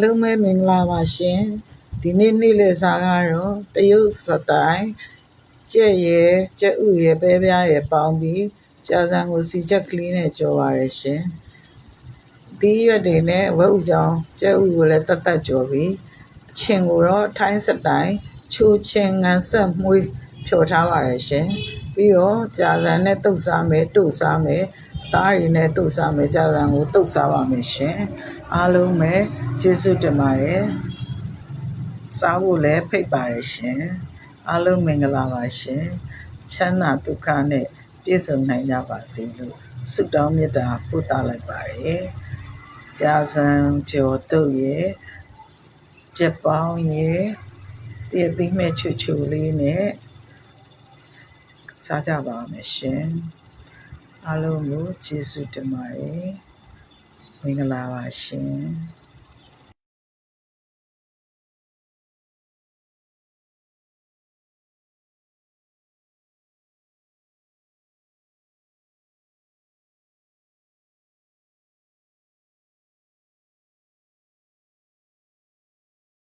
လုံးမဲမင်္ဂလာပါရှင်ဒီနေ့နေ့လည်စာကတော့တရုတ်စတိုင်ကြက်ရယ်ကြက်ဥရယ်ပဲပြားရယ်ပေါင်းပြီးကြာစံကိုစီချက်ကလေးနဲ့ကြော်ပါရရှင်ဒီရွက်တွေနဲ့ဝက်ဥကြောင်ကြက်ဥကိုလည်းတတ်တတ်ကြော်ပြီးအချင်ကိုတော့ထိုင်းစတိုင်ချိုးချင်းငံဆက်မှုေးဖြော်ထားပါရရှင်ပြီးတော့ကြာစံနဲ့တုတ်စားမယ်တို့စားမယ်သားရည်နဲ့တို့စားမယ်ကြာစံကိုတုတ်စားပါမယ်ရှင်အားလုံးပဲကျေးဇူးတင်ပါတယ်စားဖို့လည်းဖိတ်ပါတယ်ရှင်အားလုံးမင်္ဂလာပါရှင်ချမ်းသာဒုက္ခနဲ့ပြည့်စုံနိုင်ကြပါစေလို့ဆုတောင်းမေတ္တာပို့သလိုက်ပါတယ်ကြာစံကျော်တုတ်ရဲ့ကြက်ပေါင်းရဲ့တည့်သိမဲ့ချွတ်ချူလေးနဲ့စားကြပါမယ်ရှင်အားလုံးကိုကျေးဇူးတင်ပါတယ်မင်္ဂလာပါရှင်